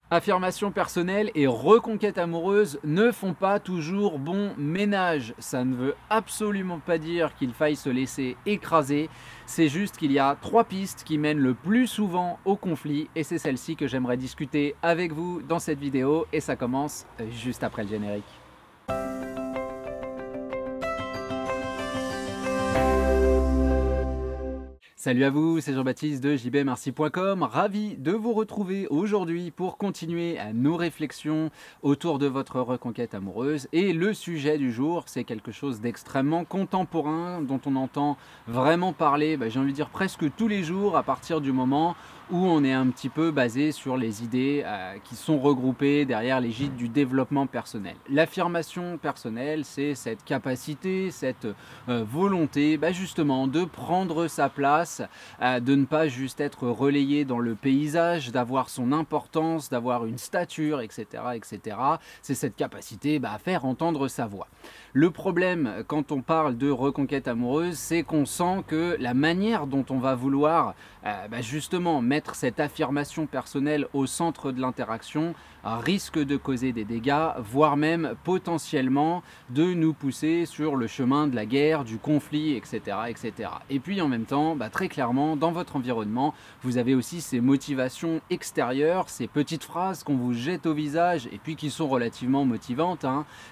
Affirmation personnelle et reconquête amoureuse ne font pas toujours bon ménage. Ça ne veut absolument pas dire qu'il faille se laisser écraser. C'est juste qu'il y a 3 pistes qui mènent le plus souvent au conflit et c'est celle-ci que j'aimerais discuter avec vous dans cette vidéo et ça commence juste après le générique. Salut à vous, c'est Jean-Baptiste de jbmerci.com, ravi de vous retrouver aujourd'hui pour continuer nos réflexions autour de votre reconquête amoureuse. Et le sujet du jour, c'est quelque chose d'extrêmement contemporain, dont on entend vraiment parler, j'ai envie de dire presque tous les jours à partir du moment où on est un petit peu basé sur les idées qui sont regroupées derrière l'égide du développement personnel. L'affirmation personnelle, c'est cette capacité, cette volonté justement de prendre sa place, de ne pas juste être relayé dans le paysage, d'avoir son importance, d'avoir une stature, etc. etc. C'est cette capacité à faire entendre sa voix. Le problème quand on parle de reconquête amoureuse, c'est qu'on sent que la manière dont on va vouloir justement mettre cette affirmation personnelle au centre de l'interaction risque de causer des dégâts, voire même potentiellement de nous pousser sur le chemin de la guerre, du conflit, etc. etc. Et puis en même temps, très clairement, dans votre environnement, vous avez aussi ces motivations extérieures, ces petites phrases qu'on vous jette au visage et puis qui sont relativement motivantes,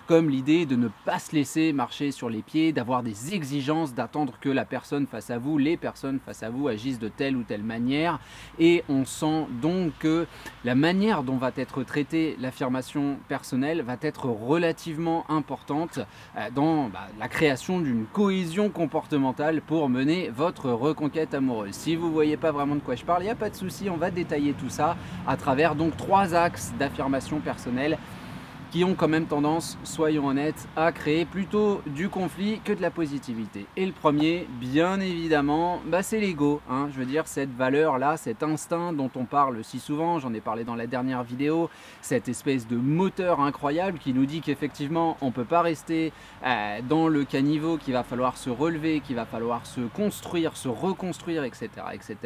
comme l'idée de ne pas se laisser marcher sur les pieds, d'avoir des exigences, d'attendre que la personne face à vous, les personnes face à vous agissent de telle ou telle manière. Et on sent donc que la manière dont va être traitée l'affirmation personnelle va être relativement importante dans la création d'une cohésion comportementale pour mener votre reconquête amoureuse. Si vous ne voyez pas vraiment de quoi je parle, il n'y a pas de souci, on va détailler tout ça à travers donc 3 axes d'affirmation personnelle qui ont quand même tendance, soyons honnêtes, à créer plutôt du conflit que de la positivité. Et le premier, bien évidemment, c'est l'ego. Je veux dire, cette valeur-là, cet instinct dont on parle si souvent, j'en ai parlé dans la dernière vidéo, cette espèce de moteur incroyable qui nous dit qu'effectivement, on ne peut pas rester dans le caniveau, qu'il va falloir se relever, qu'il va falloir se construire, se reconstruire, etc. etc.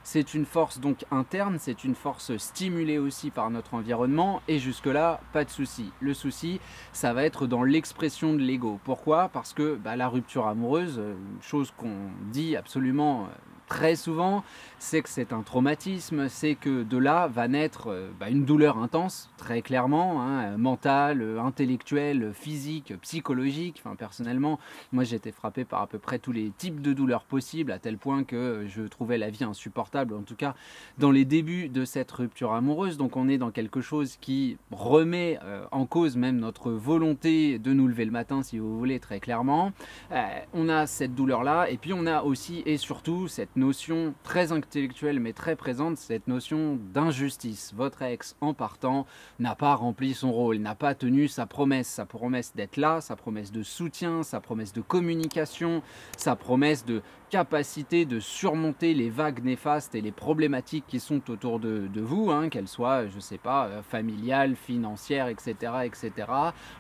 C'est une force donc interne, c'est une force stimulée aussi par notre environnement et jusque-là, pas de souci. Le souci, ça va être dans l'expression de l'ego. Pourquoi? Parce que la rupture amoureuse, une chose qu'on dit absolument très souvent, c'est que c'est un traumatisme, c'est que de là va naître une douleur intense, très clairement, mentale, intellectuelle, physique, psychologique. Personnellement, moi j'ai été frappé par à peu près tous les types de douleurs possibles, à tel point que je trouvais la vie insupportable, en tout cas dans les débuts de cette rupture amoureuse. Donc on est dans quelque chose qui remet en cause même notre volonté de nous lever le matin, si vous voulez, très clairement. On a cette douleur-là, et puis on a aussi et surtout cette notion très intellectuelle mais très présente, cette notion d'injustice. Votre ex en partant n'a pas rempli son rôle, n'a pas tenu sa promesse d'être là, sa promesse de soutien, sa promesse de communication, sa promesse de capacité de surmonter les vagues néfastes et les problématiques qui sont autour de vous, qu'elles soient, je sais pas, familiales, financières, etc., etc.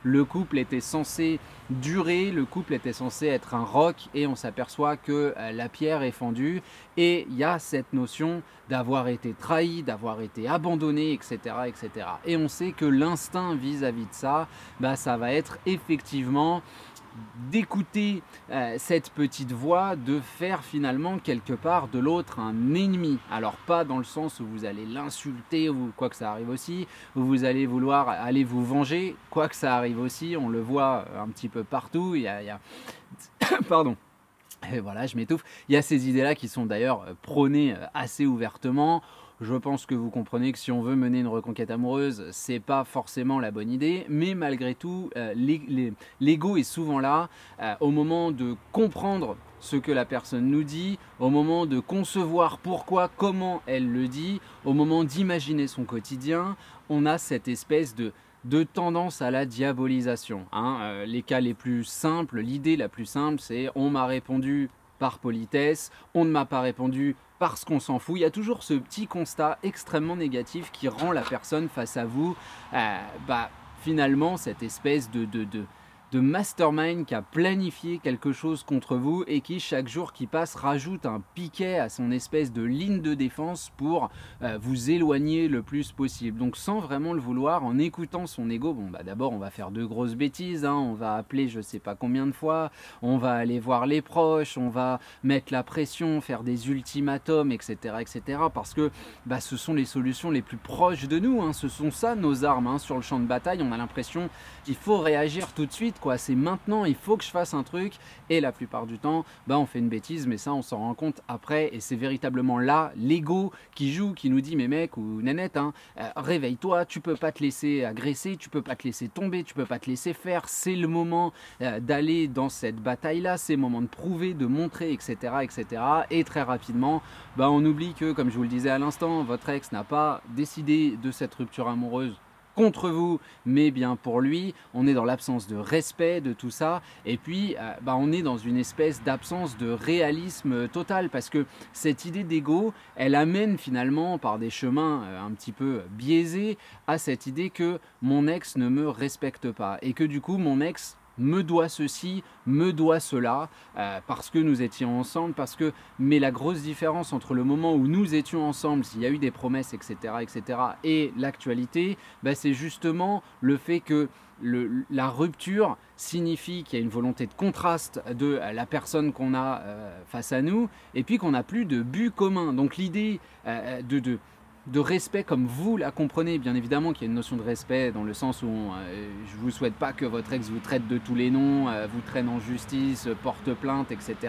Le couple était censé durer, le couple était censé être un roc et on s'aperçoit que la pierre est fendue et il y a cette notion d'avoir été trahi, d'avoir été abandonné, etc., etc. Et on sait que l'instinct vis-à-vis de ça, ça va être effectivement d'écouter cette petite voix, de faire finalement quelque part de l'autre un ennemi. Alors pas dans le sens où vous allez l'insulter ou quoi que ça arrive aussi, où vous allez vouloir aller vous venger, quoi que ça arrive aussi, on le voit un petit peu partout, il y a... Pardon. Et voilà, je m'étouffe. Il y a ces idées-là qui sont d'ailleurs prônées assez ouvertement. Je pense que vous comprenez que si on veut mener une reconquête amoureuse, c'est pas forcément la bonne idée, mais malgré tout, l'ego est souvent là au moment de comprendre ce que la personne nous dit, au moment de concevoir pourquoi, comment elle le dit, au moment d'imaginer son quotidien, on a cette espèce de tendance à la diabolisation. Les cas les plus simples, l'idée la plus simple, c'est on m'a répondu par politesse, on ne m'a pas répondu parce qu'on s'en fout. Il y a toujours ce petit constat extrêmement négatif qui rend la personne face à vous, finalement, cette espèce de mastermind qui a planifié quelque chose contre vous et qui chaque jour qui passe rajoute un piquet à son espèce de ligne de défense pour vous éloigner le plus possible. Donc sans vraiment le vouloir, en écoutant son ego, bon bah d'abord on va faire de grosses bêtises, hein, on va appeler je sais pas combien de fois, on va aller voir les proches, on va mettre la pression, faire des ultimatums, etc. parce que bah, ce sont les solutions les plus proches de nous, hein, ce sont ça nos armes, hein, sur le champ de bataille. On a l'impression qu'il faut réagir tout de suite, quoi. C'est maintenant, il faut que je fasse un truc, et la plupart du temps bah, on fait une bêtise, mais ça on s'en rend compte après, et c'est véritablement là l'ego qui joue, qui nous dit mais mec ou nénette, hein, réveille-toi, tu peux pas te laisser agresser, tu peux pas te laisser tomber, tu peux pas te laisser faire, c'est le moment d'aller dans cette bataille là, c'est le moment de prouver, de montrer, etc. Et très rapidement bah, on oublie que, comme je vous le disais à l'instant, votre ex n'a pas décidé de cette rupture amoureuse contre vous, mais bien pour lui. On est dans l'absence de respect de tout ça, et puis bah, on est dans une espèce d'absence de réalisme total, parce que cette idée d'ego, elle amène finalement par des chemins un petit peu biaisés à cette idée que mon ex ne me respecte pas, et que du coup mon ex me doit ceci, me doit cela, parce que nous étions ensemble, mais la grosse différence entre le moment où nous étions ensemble, s'il y a eu des promesses, etc., et l'actualité, bah, c'est justement le fait que la rupture signifie qu'il y a une volonté de contraste de la personne qu'on a face à nous, et puis qu'on n'a plus de but commun. Donc l'idée de respect comme vous la comprenez, bien évidemment qu'il y a une notion de respect dans le sens où je ne vous souhaite pas que votre ex vous traite de tous les noms, vous traîne en justice, porte plainte, etc.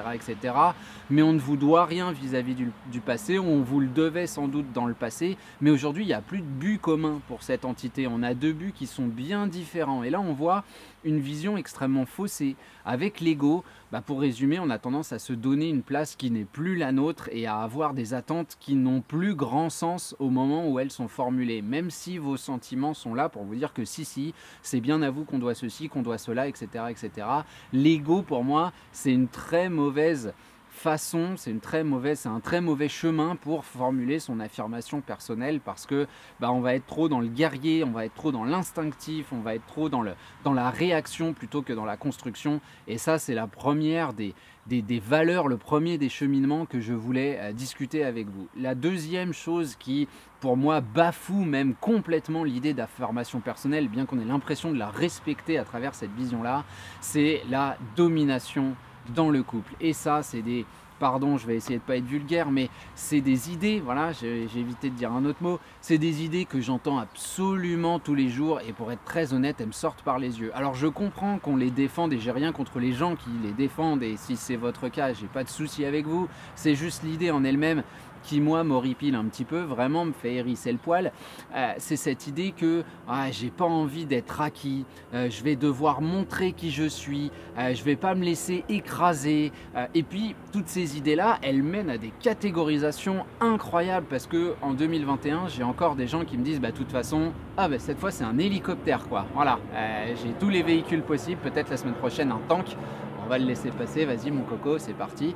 Mais on ne vous doit rien vis-à-vis du passé, on vous le devait sans doute dans le passé, mais aujourd'hui il n'y a plus de but commun pour cette entité, on a deux buts qui sont bien différents, et là on voit une vision extrêmement faussée avec l'ego. Bah pour résumer, on a tendance à se donner une place qui n'est plus la nôtre et à avoir des attentes qui n'ont plus grand sens au moment où elles sont formulées, même si vos sentiments sont là pour vous dire que si, c'est bien à vous qu'on doit ceci, qu'on doit cela, etc. L'ego, pour moi, c'est une très mauvaise façon, c'est un très mauvais chemin pour formuler son affirmation personnelle, parce que bah, on va être trop dans le guerrier, on va être trop dans l'instinctif, on va être trop dans la réaction plutôt que dans la construction, et ça c'est la première des valeurs, le premier des cheminements que je voulais discuter avec vous. La deuxième chose qui pour moi bafoue même complètement l'idée d'affirmation personnelle, bien qu'on ait l'impression de la respecter à travers cette vision là, c'est la domination dans le couple. Et ça c'est des, pardon, je vais essayer de pas être vulgaire, mais c'est des idées, voilà, j'ai évité de dire un autre mot, c'est des idées que j'entends absolument tous les jours, et pour être très honnête, elles me sortent par les yeux. Alors je comprends qu'on les défende, et j'ai rien contre les gens qui les défendent, et si c'est votre cas, j'ai pas de souci avec vous, c'est juste l'idée en elle-même qui moi m'horripile un petit peu, vraiment me fait hérisser le poil, c'est cette idée que j'ai pas envie d'être acquis, je vais devoir montrer qui je suis, je vais pas me laisser écraser, et puis toutes ces idées là elles mènent à des catégorisations incroyables, parce que en 2021 j'ai encore des gens qui me disent bah de toute façon cette fois c'est un hélicoptère quoi, voilà, j'ai tous les véhicules possibles, peut-être la semaine prochaine un tank. On va le laisser passer, vas-y mon coco, c'est parti.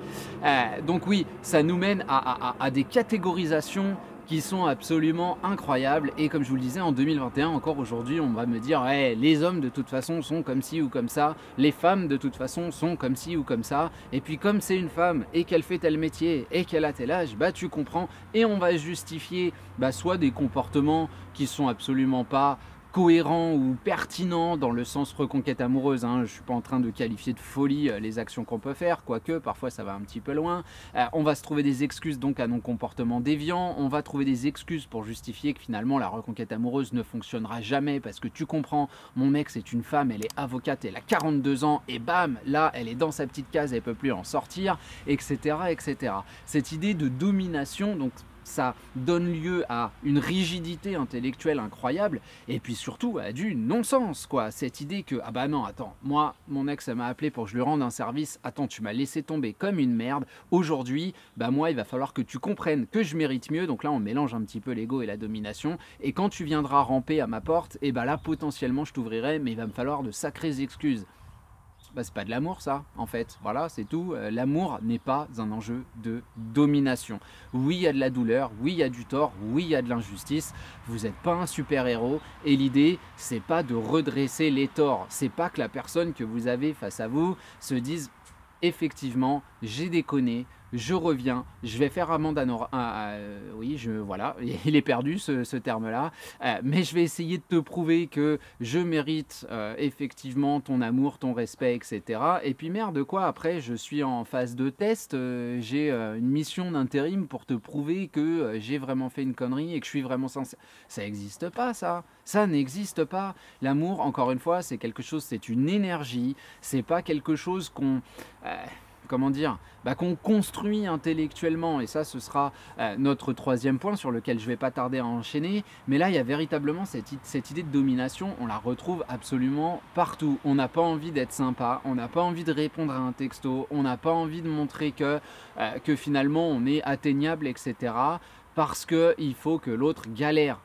Donc oui, ça nous mène à des catégorisations qui sont absolument incroyables, et comme je vous le disais, en 2021, encore aujourd'hui, on va me dire hey, les hommes de toute façon sont comme ci ou comme ça, les femmes de toute façon sont comme ci ou comme ça, et puis comme c'est une femme et qu'elle fait tel métier et qu'elle a tel âge, bah tu comprends, et on va justifier soit des comportements qui sont absolument pas cohérent ou pertinent dans le sens reconquête amoureuse, hein. Je ne suis pas en train de qualifier de folie les actions qu'on peut faire, quoique parfois ça va un petit peu loin. On va se trouver des excuses donc à nos comportements déviants, on va trouver des excuses pour justifier que finalement la reconquête amoureuse ne fonctionnera jamais, parce que tu comprends, mon ex est une femme, elle est avocate, elle a 42 ans, et bam, là elle est dans sa petite case, elle peut plus en sortir, etc. Cette idée de domination, donc ça donne lieu à une rigidité intellectuelle incroyable, et puis surtout à du non-sens quoi. Cette idée que ah bah non attends, moi mon ex m'a appelé pour que je lui rende un service, attends tu m'as laissé tomber comme une merde, aujourd'hui bah moi il va falloir que tu comprennes que je mérite mieux. Donc là on mélange un petit peu l'ego et la domination, et quand tu viendras ramper à ma porte, et bah là potentiellement je t'ouvrirai, mais il va me falloir de sacrées excuses. bah, c'est pas de l'amour ça, en fait. Voilà, c'est tout. L'amour n'est pas un enjeu de domination. Oui, il y a de la douleur, oui, il y a du tort, oui, il y a de l'injustice. Vous n'êtes pas un super-héros et l'idée, c'est pas de redresser les torts. C'est pas que la personne que vous avez face à vous se dise effectivement, j'ai déconné, je reviens, je vais faire amende oui, voilà, il est perdu ce terme-là, mais je vais essayer de te prouver que je mérite effectivement ton amour, ton respect, etc. Et puis merde, quoi, après, je suis en phase de test, j'ai une mission d'intérim pour te prouver que j'ai vraiment fait une connerie et que je suis vraiment sincère. Ça n'existe pas, ça. Ça n'existe pas. L'amour, encore une fois, c'est quelque chose, c'est une énergie, c'est pas quelque chose qu'on... comment dire, qu'on construit intellectuellement, et ça ce sera notre troisième point sur lequel je ne vais pas tarder à enchaîner, mais là il y a véritablement cette idée de domination, on la retrouve absolument partout. On n'a pas envie d'être sympa, on n'a pas envie de répondre à un texto, on n'a pas envie de montrer que finalement on est atteignable, etc. parce qu'il faut que l'autre galère.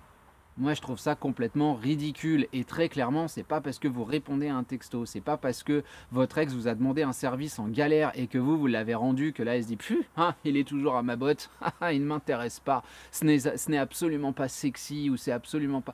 Moi, je trouve ça complètement ridicule et très clairement, c'est pas parce que vous répondez à un texto, c'est pas parce que votre ex vous a demandé un service en galère et que vous l'avez rendu que là, elle se dit « il est toujours à ma botte, il ne m'intéresse pas, ce n'est absolument pas sexy ou c'est absolument pas... »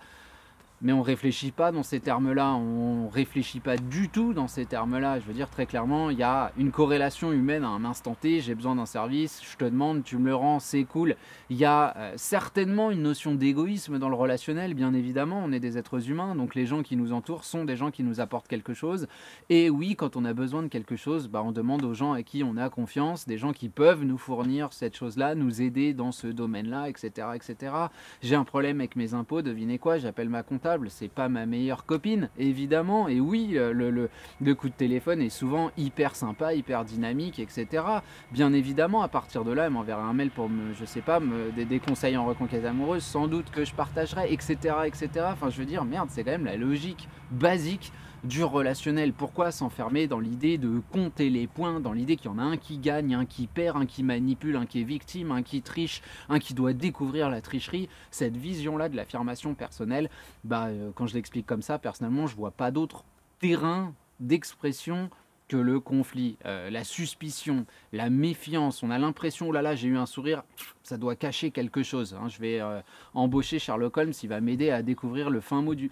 Mais on réfléchit pas dans ces termes-là, on réfléchit pas du tout dans ces termes-là. Je veux dire très clairement, il y a une corrélation humaine à un instant T, j'ai besoin d'un service, je te demande, tu me le rends, c'est cool. Il y a certainement une notion d'égoïsme dans le relationnel, bien évidemment, on est des êtres humains, donc les gens qui nous entourent sont des gens qui nous apportent quelque chose. Et oui, quand on a besoin de quelque chose, on demande aux gens à qui on a confiance, des gens qui peuvent nous fournir cette chose-là, nous aider dans ce domaine-là, etc., etc. J'ai un problème avec mes impôts, devinez quoi, j'appelle ma comptable. C'est pas ma meilleure copine, évidemment, et oui, le coup de téléphone est souvent hyper sympa, hyper dynamique, etc. Bien évidemment, à partir de là, elle m'enverra un mail pour je sais pas, des conseils en reconquête amoureuse, sans doute que je partagerai, etc., etc. Enfin, je veux dire, merde, c'est quand même la logique basique du relationnel. Pourquoi s'enfermer dans l'idée de compter les points, dans l'idée qu'il y en a un qui gagne, un qui perd, un qui manipule, un qui est victime, un qui triche, un qui doit découvrir la tricherie. Cette vision-là de l'affirmation personnelle, quand je l'explique comme ça, personnellement, je vois pas d'autre terrain d'expression que le conflit, la suspicion, la méfiance. On a l'impression, oh là là, j'ai eu un sourire, ça doit cacher quelque chose. Je vais embaucher Sherlock Holmes, il va m'aider à découvrir le fin mot du...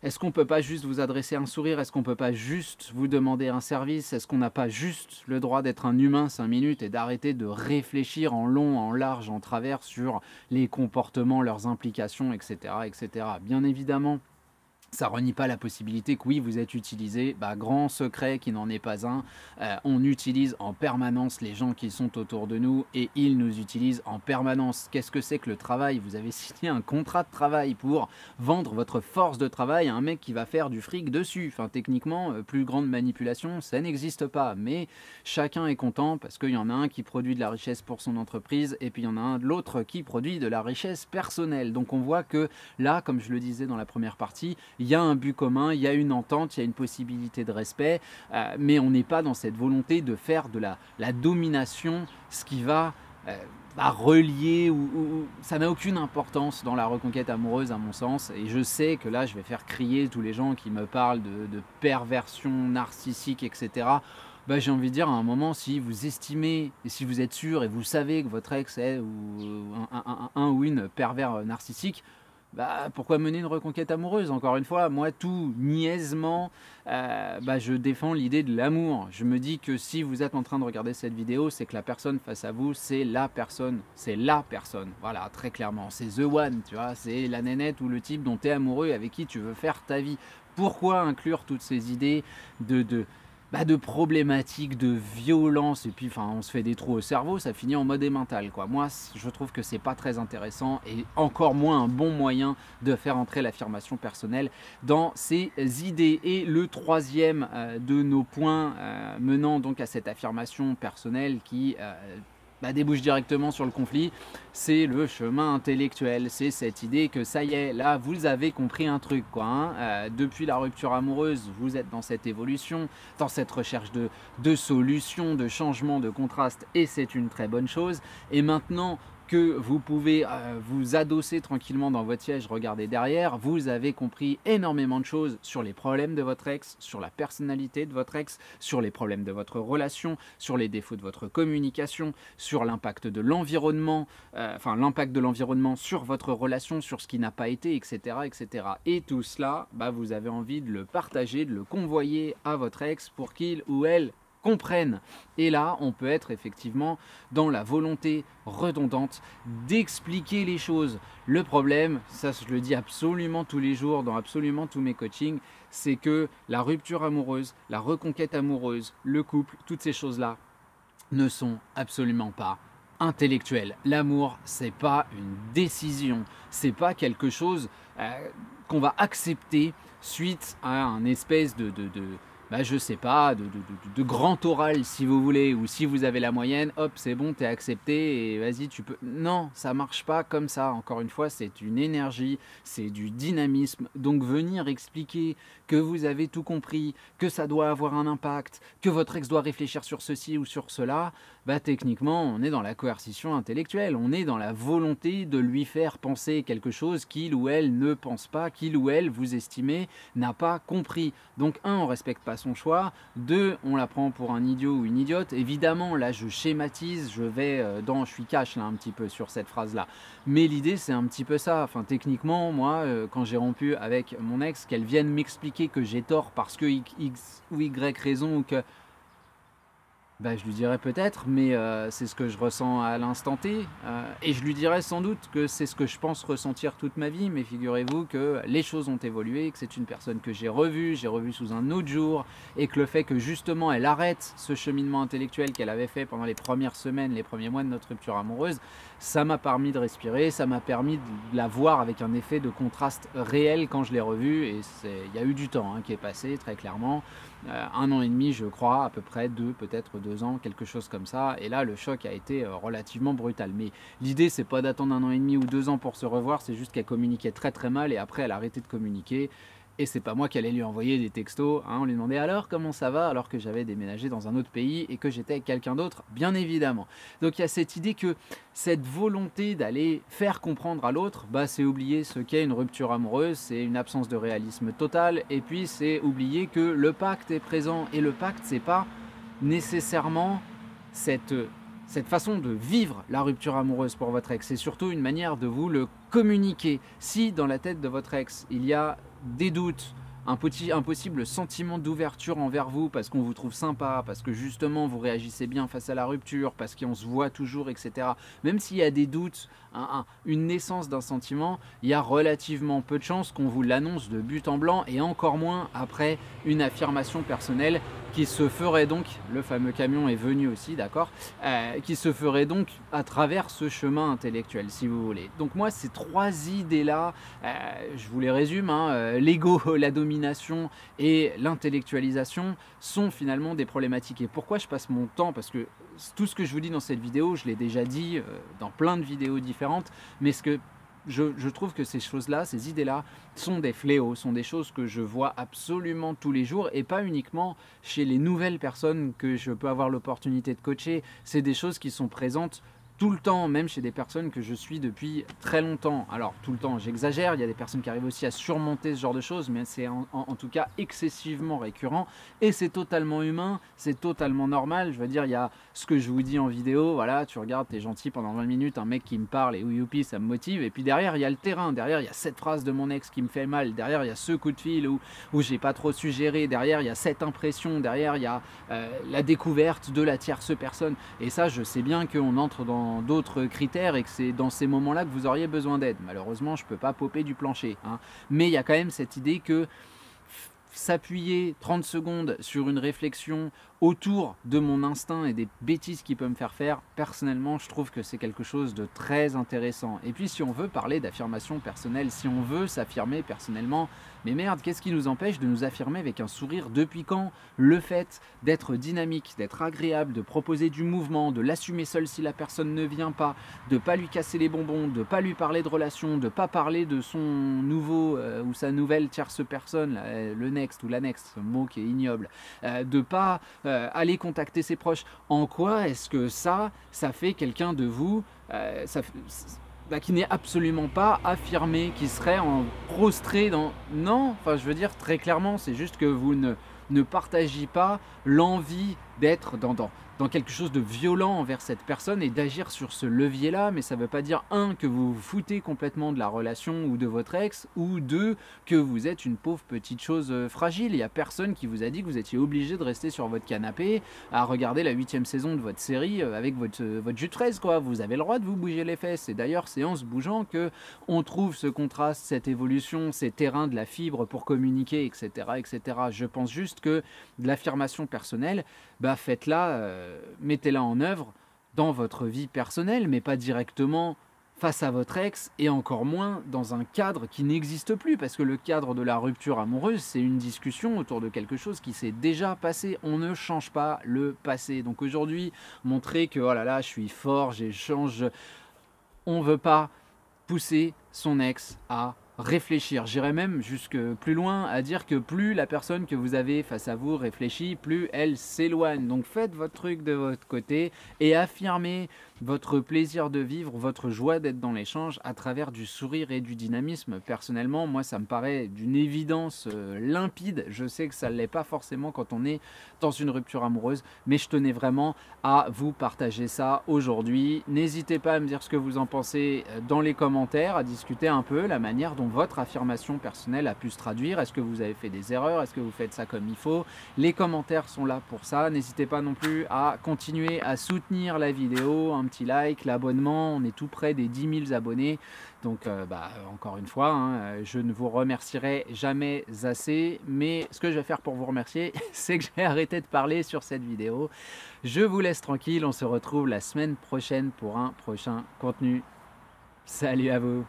Est-ce qu'on ne peut pas juste vous adresser un sourire? Est-ce qu'on ne peut pas juste vous demander un service? Est-ce qu'on n'a pas juste le droit d'être un humain 5 minutes et d'arrêter de réfléchir en long, en large, en travers sur les comportements, leurs implications, etc., etc. Bien évidemment, ça renie pas la possibilité que oui, vous êtes utilisé, grand secret qui n'en est pas un, on utilise en permanence les gens qui sont autour de nous et ils nous utilisent en permanence. Qu'est-ce que c'est que le travail? Vous avez signé un contrat de travail pour vendre votre force de travail à un mec qui va faire du fric dessus. Enfin, techniquement, plus grande manipulation, ça n'existe pas, mais chacun est content parce qu'il y en a un qui produit de la richesse pour son entreprise et puis il y en a un de l'autre qui produit de la richesse personnelle. Donc on voit que là, comme je le disais dans la première partie, il y a un but commun, il y a une entente, il y a une possibilité de respect, mais on n'est pas dans cette volonté de faire de la domination, ce qui va relier, ou ça n'a aucune importance dans la reconquête amoureuse à mon sens. Et je sais que là, je vais faire crier tous les gens qui me parlent de perversion narcissique, etc. J'ai envie de dire, à un moment, si vous estimez, et si vous êtes sûr, et vous savez que votre ex est un ou une pervers narcissique, pourquoi mener une reconquête amoureuse? Encore une fois, moi, tout niaisement, je défends l'idée de l'amour. Je me dis que si vous êtes en train de regarder cette vidéo, c'est que la personne face à vous, c'est la personne. C'est la personne, voilà, très clairement. C'est the one, tu vois, c'est la nénette ou le type dont tu es amoureux et avec qui tu veux faire ta vie. Pourquoi inclure toutes ces idées de problématiques, de violence, et puis on se fait des trous au cerveau, ça finit en mode mental, quoi. Moi, je trouve que c'est pas très intéressant et encore moins un bon moyen de faire entrer l'affirmation personnelle dans ces idées. Et le troisième de nos points menant donc à cette affirmation personnelle qui débouche directement sur le conflit, c'est le chemin intellectuel. C'est cette idée que ça y est, là vous avez compris un truc, quoi. Depuis la rupture amoureuse, vous êtes dans cette évolution, dans cette recherche de solutions, de changements, de contrastes, et c'est une très bonne chose. Et maintenant, que vous pouvez vous adosser tranquillement dans votre siège, regarder derrière, vous avez compris énormément de choses sur les problèmes de votre ex, sur la personnalité de votre ex, sur les problèmes de votre relation, sur les défauts de votre communication, sur l'impact de l'environnement, l'impact de l'environnement sur votre relation, sur ce qui n'a pas été, etc., etc. Et tout cela, vous avez envie de le partager, de le convoyer à votre ex pour qu'il ou elle comprennent. Et là, on peut être effectivement dans la volonté redondante d'expliquer les choses. Le problème, ça je le dis absolument tous les jours dans absolument tous mes coachings, c'est que la rupture amoureuse, la reconquête amoureuse, le couple, toutes ces choses-là ne sont absolument pas intellectuelles. L'amour, c'est pas une décision, c'est pas quelque chose qu'on va accepter suite à un espèce je sais pas, de grand oral si vous voulez, ou si vous avez la moyenne, hop, c'est bon, t'es accepté et vas-y, tu peux. Non, ça marche pas comme ça. Encore une fois, c'est une énergie, c'est du dynamisme. Donc venir expliquer que vous avez tout compris, que ça doit avoir un impact, que votre ex doit réfléchir sur ceci ou sur cela, techniquement, on est dans la coercition intellectuelle, on est dans la volonté de lui faire penser quelque chose qu'il ou elle ne pense pas, qu'il ou elle, vous estimez, n'a pas compris. Donc on respecte pas son choix, 2, on la prend pour un idiot ou une idiote. Évidemment, là je schématise, je suis cash là un petit peu sur cette phrase-là. Mais l'idée c'est un petit peu ça, techniquement, moi, quand j'ai rompu avec mon ex, qu'elle vienne m'expliquer que j'ai tort parce que X ou Y raison ou que... je lui dirais peut-être, mais c'est ce que je ressens à l'instant T. Et je lui dirais sans doute que c'est ce que je pense ressentir toute ma vie, mais figurez-vous que les choses ont évolué, que c'est une personne que j'ai revue sous un autre jour, et que le fait que justement elle arrête ce cheminement intellectuel qu'elle avait fait pendant les premières semaines, les premiers mois de notre rupture amoureuse, ça m'a permis de respirer, ça m'a permis de la voir avec un effet de contraste réel quand je l'ai revue, et il y a eu du temps qui est passé, très clairement. 1 an et demi, je crois, à peu près, peut-être 2 ans, quelque chose comme ça. Et là, le choc a été relativement brutal. Mais l'idée, c'est pas d'attendre 1 an et demi ou 2 ans pour se revoir, c'est juste qu'elle communiquait très très mal et après, elle a arrêté de communiquer. Et c'est pas moi qui allais lui envoyer des textos. On lui demandait alors comment ça va, alors que j'avais déménagé dans un autre pays et que j'étais avec quelqu'un d'autre, bien évidemment. Donc il y a cette idée que cette volonté d'aller faire comprendre à l'autre, c'est oublier ce qu'est une rupture amoureuse, c'est une absence de réalisme total. Et puis c'est oublier que le pacte est présent. Et le pacte, c'est pas nécessairement cette façon de vivre la rupture amoureuse pour votre ex. C'est surtout une manière de vous le communiquer. Si dans la tête de votre ex, il y a des doutes, un possible sentiment d'ouverture envers vous parce qu'on vous trouve sympa, parce que justement vous réagissez bien face à la rupture, parce qu'on se voit toujours, etc. Même s'il y a des doutes, une naissance d'un sentiment, il y a relativement peu de chances qu'on vous l'annonce de but en blanc, et encore moins après une affirmation personnelle qui se ferait donc, le fameux camion est venu aussi, d'accord, qui se ferait donc à travers ce chemin intellectuel, si vous voulez. Donc moi, ces 3 idées-là, je vous les résume, l'ego, la domination et l'intellectualisation sont finalement des problématiques. Et pourquoi je passe mon temps? Parce que tout ce que je vous dis dans cette vidéo, je l'ai déjà dit dans plein de vidéos différentes, mais je trouve que ces choses-là, ces idées-là, sont des fléaux, sont des choses que je vois absolument tous les jours, et pas uniquement chez les nouvelles personnes que je peux avoir l'opportunité de coacher. C'est des choses qui sont présentes tout le temps, même chez des personnes que je suis depuis très longtemps. Alors tout le temps, j'exagère, il y a des personnes qui arrivent aussi à surmonter ce genre de choses, mais c'est en tout cas excessivement récurrent, et c'est totalement humain, c'est totalement normal. Je veux dire, il y a ce que je vous dis en vidéo, voilà, tu regardes, t'es gentil pendant 20 minutes, un mec qui me parle et youpi, ça me motive, et puis derrière il y a le terrain, derrière il y a cette phrase de mon ex qui me fait mal, derrière il y a ce coup de fil où j'ai pas trop suggéré, derrière il y a cette impression, derrière il y a la découverte de la tierce personne, et ça je sais bien qu'on entre dans d'autres critères et que c'est dans ces moments-là que vous auriez besoin d'aide. Malheureusement, je ne peux pas popper du plancher, mais il y a quand même cette idée que s'appuyer 30 secondes sur une réflexion autour de mon instinct et des bêtises qu'il peut me faire faire, personnellement, je trouve que c'est quelque chose de très intéressant. Et puis, si on veut parler d'affirmation personnelle, si on veut s'affirmer personnellement, mais merde, qu'est-ce qui nous empêche de nous affirmer avec un sourire? Depuis quand le fait d'être dynamique, d'être agréable, de proposer du mouvement, de l'assumer seul si la personne ne vient pas, de ne pas lui casser les bonbons, de ne pas lui parler de relations, de ne pas parler de son nouveau ou sa nouvelle tierce personne, le next ou la next, ce mot qui est ignoble, de ne pas aller contacter ses proches. En quoi est-ce que ça fait quelqu'un de vous qui n'est absolument pas affirmé, qui serait en prostré dans... Non, enfin je veux dire très clairement, c'est juste que vous ne partagez pas l'envie d'être dans quelque chose de violent envers cette personne et d'agir sur ce levier-là, mais ça ne veut pas dire, un, que vous vous foutez complètement de la relation ou de votre ex, ou deux, que vous êtes une pauvre petite chose fragile. Il n'y a personne qui vous a dit que vous étiez obligé de rester sur votre canapé à regarder la 8e saison de votre série avec votre jus de fraise, quoi. Vous avez le droit de vous bouger les fesses. C'est d'ailleurs, c'est en se bougeant que on trouve ce contraste, cette évolution, ces terrains de la fibre pour communiquer, etc., etc. Je pense juste que de l'affirmation personnelle, faites-la, mettez-la en œuvre dans votre vie personnelle, mais pas directement face à votre ex, et encore moins dans un cadre qui n'existe plus, parce que le cadre de la rupture amoureuse, c'est une discussion autour de quelque chose qui s'est déjà passé. On ne change pas le passé. Donc aujourd'hui, montrer que oh là là, je suis fort, j'échange, on ne veut pas pousser son ex à réfléchir. J'irais même jusque plus loin à dire que plus la personne que vous avez face à vous réfléchit, plus elle s'éloigne. Donc faites votre truc de votre côté et affirmez votre plaisir de vivre, votre joie d'être dans l'échange à travers du sourire et du dynamisme. Personnellement, moi, ça me paraît d'une évidence limpide. Je sais que ça ne l'est pas forcément quand on est dans une rupture amoureuse, mais je tenais vraiment à vous partager ça aujourd'hui. N'hésitez pas à me dire ce que vous en pensez dans les commentaires, à discuter un peu la manière dont votre affirmation personnelle a pu se traduire. Est-ce que vous avez fait des erreurs? Est-ce que vous faites ça comme il faut? Les commentaires sont là pour ça. N'hésitez pas non plus à continuer à soutenir la vidéo, un petit like, l'abonnement. On est tout près des 10 000 abonnés. Donc encore une fois, je ne vous remercierai jamais assez. Mais ce que je vais faire pour vous remercier, c'est que j'ai arrêté de parler sur cette vidéo. Je vous laisse tranquille. On se retrouve la semaine prochaine pour un prochain contenu. Salut à vous!